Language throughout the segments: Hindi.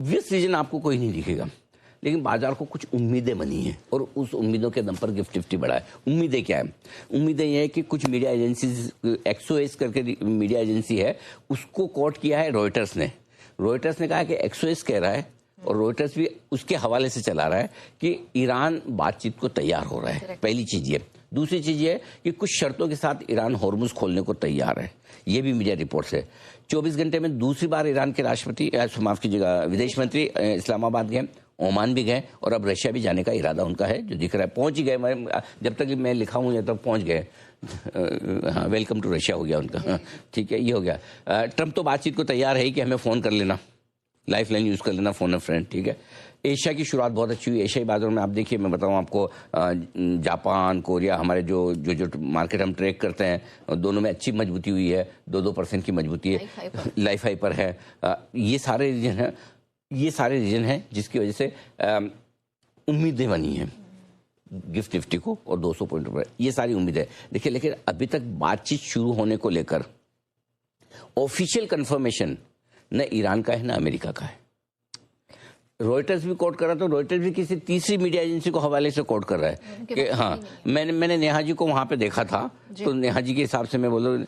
ऑब्वियस रीजन आपको कोई नहीं दिखेगा, लेकिन बाजार को कुछ उम्मीदें बनी हैं और उस उम्मीदों के दम पर गिफ्ट निफ्टी बढ़ा है। उम्मीदें क्या है? उम्मीदें ये है कि कुछ मीडिया एजेंसीज, एक्सओएस करके मीडिया एजेंसी है, उसको कोट किया है रॉयटर्स ने। रॉयटर्स ने कहा कि एक्सओएस कह रहा है और रॉयटर्स भी उसके हवाले से चला रहा है कि ईरान बातचीत को तैयार हो रहा है। पहली चीज ये। दूसरी चीज ये है कि कुछ शर्तों के साथ ईरान हॉर्मुज खोलने को तैयार है। ये भी मीडिया रिपोर्ट्स है। 24 घंटे में दूसरी बार ईरान के राष्ट्रपति, माफ कीजिएगा, विदेश मंत्री इस्लामाबाद गए, ओमान भी गए और अब रशिया भी जाने का इरादा उनका है, जो दिख रहा है। पहुंच ही गए, जब तक मैं लिखा हूं तब पहुंच गए। हाँ, वेलकम टू रशिया हो गया उनका। ठीक है, ये हो गया। ट्रंप तो बातचीत को तैयार है कि हमें फ़ोन कर लेना, लाइफ लाइन यूज़ कर लेना, फोन अ फ्रेंड। ठीक है। एशिया की शुरुआत बहुत अच्छी हुई। एशियाई बाजारों में आप देखिए, मैं बताऊं आपको, जापान, कोरिया, हमारे जो मार्केट हम ट्रैक करते हैं, दोनों में अच्छी मजबूती हुई है। 2% की मजबूती है, लाइफ हाई पर है। ये सारे रीजन हैं जिसकी वजह से उम्मीदें बनी हैं गिफ्ट निफ्टी को और 200 पॉइंट पर। ये सारी उम्मीदें देखिए, लेकिन अभी तक बातचीत शुरू होने को लेकर ऑफिशियल कंफर्मेशन न ईरान का है न अमेरिका का है। रॉयटर्स भी कोट कर रहा, तो रॉयटर्स भी किसी तीसरी मीडिया एजेंसी को हवाले से कोट कर रहा है कि हाँ, मैंने नेहा जी को वहां पे देखा था, तो नेहा जी के हिसाब से मैं बोल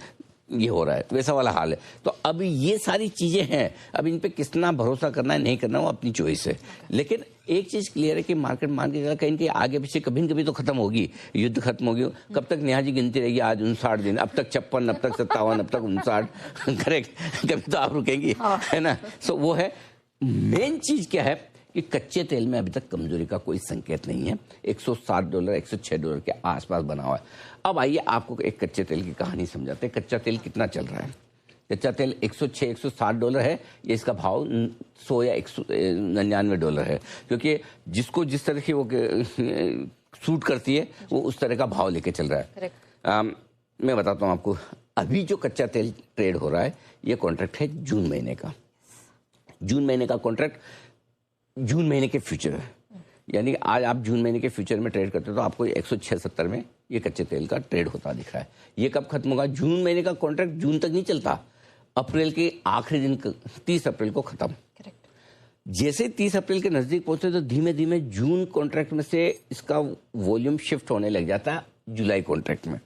ये हो रहा है, वैसा वाला हाल है। तो अब ये सारी चीजें हैं, अब इन पे कितना भरोसा करना है नहीं करना वो अपनी चॉइस है। लेकिन एक चीज क्लियर है कि मार्केट मान के कहीं कहीं आगे पीछे कभी न कभी तो खत्म होगी, युद्ध खत्म होगी। कब तक नेहा जी गिनती रहेगी? आज 59 दिन, अब तक 56, अब तक 57, अब तक 59। करेक्ट, कभी तो आप रुकेंगी, है ना। सो वो है। मेन चीज क्या है कि कच्चे तेल में अभी तक कमजोरी का कोई संकेत नहीं है। $107, $106 के आसपास बना हुआ है। अब आइए आपको एक कच्चे तेल की कहानी समझाते हैं। कच्चा तेल कितना चल रहा है? कच्चा तेल $106, $107 है। ये इसका भाव 100 या $199 है, क्योंकि जिसको जिस तरह की वो सूट करती है वो उस तरह का भाव लेके चल रहा है। मैं बताता हूँ आपको, अभी जो कच्चा तेल ट्रेड हो रहा है, ये कॉन्ट्रैक्ट है जून महीने का। जून महीने का कॉन्ट्रैक्ट, जून महीने के फ्यूचर है। यानी आज आप जून महीने के फ्यूचर में ट्रेड करते हो तो आपको 106-170 में ये कच्चे तेल का ट्रेड होता दिख रहा है। ये कब खत्म होगा? जून महीने का कॉन्ट्रैक्ट जून तक नहीं चलता, अप्रैल के आखिरी दिन 30 अप्रैल को खत्म। जैसे 30 अप्रैल के नजदीक पहुंचे तो धीमे धीमे जून कॉन्ट्रैक्ट में से इसका वॉल्यूम शिफ्ट होने लग जाता है जुलाई कॉन्ट्रैक्ट में।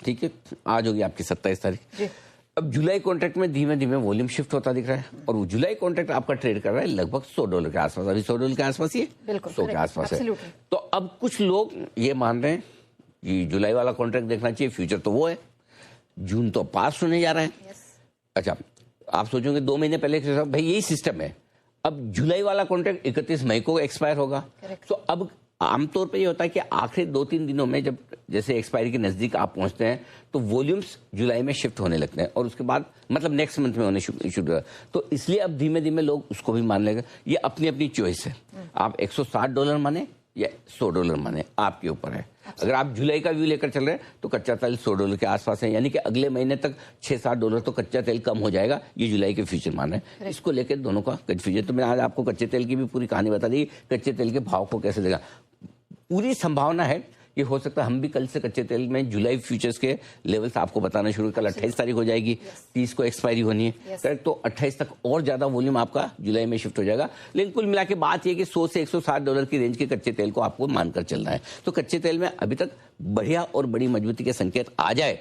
ठीक है, आज होगी आपकी 27 तारीख। अब जुलाई कॉन्ट्रैक्ट में धीमे धीमे वॉल्यूम शिफ्ट होता दिख रहा है और वो जुलाई कॉन्ट्रैक्ट आपका ट्रेड कर रहा है लगभग $100 के आसपास। अभी $100 के आसपास, ये 100 के आसपास है। तो अब कुछ लोग ये मान रहे हैं कि जुलाई वाला कॉन्ट्रैक्ट देखना चाहिए, फ्यूचर तो वो है, जून तो पास होने जा रहा है। अच्छा, आप सोचोगे 2 महीने पहले भाई यही सिस्टम है। अब जुलाई वाला कॉन्ट्रैक्ट 31 मई को एक्सपायर होगा। तो अब आमतौर पे ये होता है कि आखिरी 2-3 दिनों में जब जैसे एक्सपायरी के नजदीक आप पहुंचते हैं तो वॉल्यूम्स जुलाई में शिफ्ट होने लगते हैं और उसके बाद मतलब नेक्स्ट मंथ में होने शुरू। तो इसलिए अब धीमे धीमे लोग उसको भी मान लेंगे। ये अपनी अपनी चॉइस है, आप $160 माने या $100 माने, आपके ऊपर है। अगर आप जुलाई का व्यू लेकर चल रहे हैं तो कच्चा तेल $100 के आसपास है, यानी कि अगले महीने तक $6-7 तो कच्चा तेल कम हो जाएगा। ये जुलाई के फ्यूचर मान है। इसको लेकर दोनों का कंफ्यूजन। तो मैं आज आपको कच्चे तेल की भी पूरी कहानी बता दी, कच्चे तेल के भाव को कैसे देगा। पूरी संभावना है कि हो सकता है हम भी कल से कच्चे तेल में जुलाई फ्यूचर्स के लेवल्स आपको बताना शुरू। कल 28 तारीख हो जाएगी, 30 को एक्सपायरी होनी है, तो 28 तक और ज्यादा वॉल्यूम आपका जुलाई में शिफ्ट हो जाएगा। लेकिन कुल मिला के बात यह कि $100 से $160 की रेंज के कच्चे तेल को आपको मानकर चलना है। तो कच्चे तेल में अभी तक बढ़िया और बड़ी मजबूती के संकेत आ जाए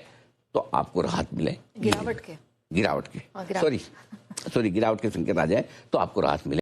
तो आपको राहत मिले, गिरावट के गिरावट के संकेत आ जाए तो आपको राहत मिले।